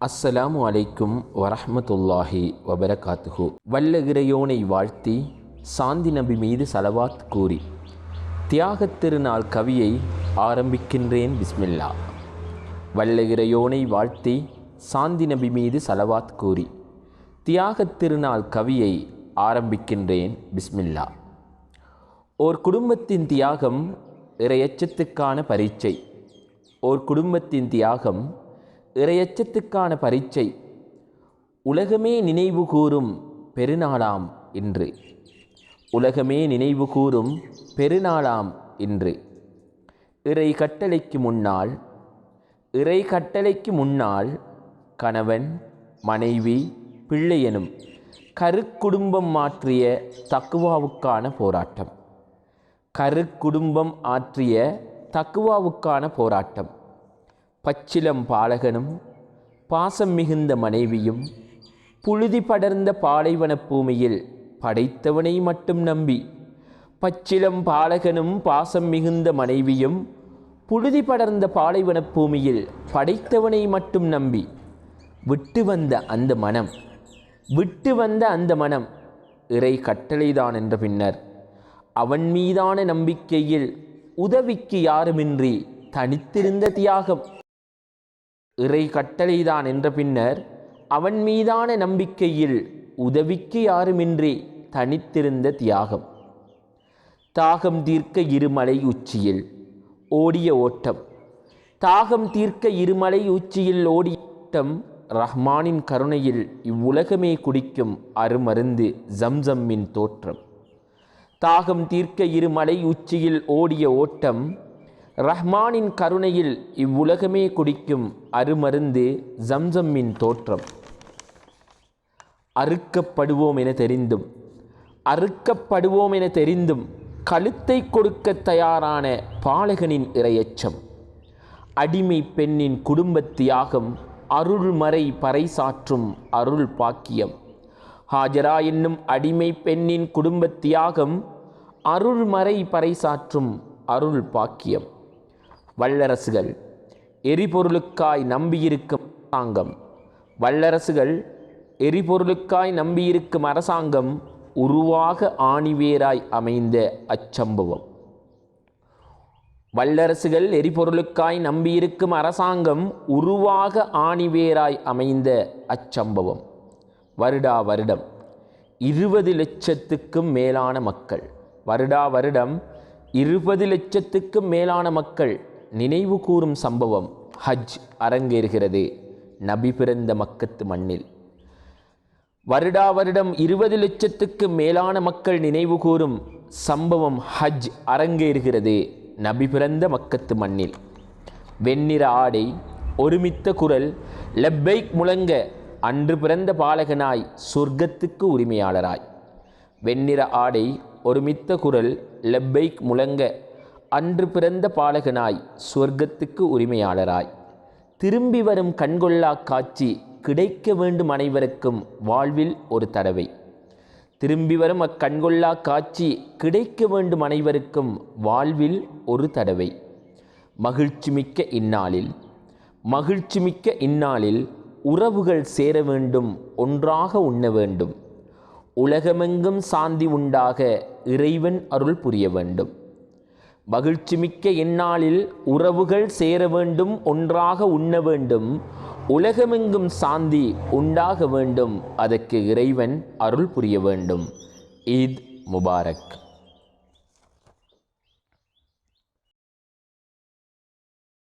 அஸ்ஸலாமு அலைக்கும் வரஹ்மத்துல்லாஹி வபரகாத்துஹு. வல்ல இறையோனை வாழ்த்தி சாந்தி நபி மீது சலவாத் கூறி தியாகத் திருநாள் கவியை ஆரம்பிக்கின்றேன். பிஸ்மில்லா. வல்ல இறையோனை வாழ்த்தி சாந்தி நபி மீது சலவாத் கூறி தியாகத் திருநாள் கவியை ஆரம்பிக்கின்றேன். பிஸ்மில்லா. ஓர் குடும்பத்தின் தியாகம் இறையச்சத்துக்கான பரீட்சை. ஓர் குடும்பத்தின் தியாகம் இறையச்சத்துக்கான பரீட்சை. உலகமே நினைவு கூறும் பெருநாளாம் இன்று. உலகமே நினைவு கூறும் பெருநாளாம் இன்று. இறை கட்டளைக்கு முன்னால் கணவன் மனைவி பிள்ளையெனும் கருக்குடும்பம் மாற்றிய தக்குவாவுக்கான போராட்டம். கருக்குடும்பம் ஆற்றிய தக்குவாவுக்கான போராட்டம். பச்சிலம் பாலகனும் பாசம் மிகுந்த மனைவியும் புழுதி படர்ந்த பாலைவன பூமியில் படைத்தவனை மட்டும் நம்பி. பச்சிலம் பாலகனும் பாசம் மிகுந்த மனைவியும் புழுதி படர்ந்த பாலைவன பூமியில் படைத்தவனை மட்டும் நம்பி விட்டு வந்த அந்த மனம் இறை கட்டளைதான் என்ற பின்னர் அவன் மீதான நம்பிக்கையில் உதவிக்கு யாருமின்றி தனித்திருந்த தியாகம். இறை கட்டளைதான் என்ற பின்னர் அவன் மீதான நம்பிக்கையில் உதவிக்கு யாருமின்றி தனித்திருந்த தியாகம். தாகம் தீர்க்க இருமலை உச்சியில் ஓடிய ஓட்டம். தாகம் தீர்க்க இருமலை உச்சியில் ஓடிய ஓட்டம். ரஹ்மானின் கருணையில் இவ்வுலகமே குடிக்கும் அருமருந்து ஜம்சம்மின் தோற்றம். தாகம் தீர்க்க இருமலை உச்சியில் ஓடிய ஓட்டம். ரஹ்மானின் கருணையில் இவ்வுலகமே குடிக்கும் அருமருந்து ஜம்சம்மின் தோற்றம். அறுக்கப்படுவோம் என தெரிந்தும் கழுத்தை கொடுக்க தயாரான பாலகனின் இரையச்சம். அடிமை பெண்ணின் குடும்பத் தியாகம் அருள்மறை பறைசாற்றும் அருள் பாக்கியம். ஹாஜரா என்னும் அடிமை பெண்ணின் குடும்பத் தியாகம் அருள்மறை பறைசாற்றும் அருள் பாக்கியம். வல்லரசுகள் எரிபொருளுக்காய் நம்பியிருக்கும் அரசாங்கம். வல்லரசுகள் எரிபொருளுக்காய் நம்பியிருக்கும் அரசாங்கம் உருவாக ஆணிவேராய் அமைந்த அச்சம்பவம். வல்லரசுகள் எரிபொருளுக்காய் நம்பியிருக்கும் அரசாங்கம் உருவாக ஆணிவேராய் அமைந்த அச்சம்பவம். வருடா வருடம் 20 லட்சத்துக்கும் மேலான மக்கள். வருடா வருடம் 20 லட்சத்துக்கும் மேலான மக்கள் நினைவு கூறும் சம்பவம் ஹஜ் அரங்கேறுகிறது நபி பிறந்த மக்கத்து மண்ணில். வருடா வருடம் 20 லட்சத்துக்கு மேலான மக்கள் நினைவு கூறும் சம்பவம் ஹஜ் அரங்கேறுகிறது நபி பிறந்த மக்கத்து மண்ணில். வெண்ணிற ஆடை ஒருமித்த குரல் லப்பைக் முழங்க அன்று பிறந்த பாலகனாய் சொர்க்கத்துக்கு உரிமையாளராய். வெண்ணிற ஆடை ஒருமித்த குரல் லப்பைக் முழங்க அன்று பிறந்த பாலகனாய் சொர்க்கத்துக்கு உரிமையாளராய். திரும்பி வரும் கண்கொள்ளா காட்சி கிடைக்க வேண்டும் அனைவருக்கும் வாழ்வில் ஒரு தடவை. திரும்பி வரும் அக்கண்கொள்ளா காட்சி கிடைக்க வேண்டும் அனைவருக்கும் வாழ்வில் ஒரு தடவை. மகிழ்ச்சி மிக்க இந்நாளில் உறவுகள் சேர வேண்டும், ஒன்றாக உண்ண வேண்டும். உலகமெங்கும் சாந்தி உண்டாக இறைவன் அருள் புரிய வேண்டும். மகிழ்ச்சி மிக்க இந்நாளில் உறவுகள் சேர வேண்டும், ஒன்றாக உண்ண வேண்டும். உலகமெங்கும் சாந்தி உண்டாக வேண்டும், அதற்கு இறைவன் அருள் புரிய வேண்டும். ஈத் முபாரக்.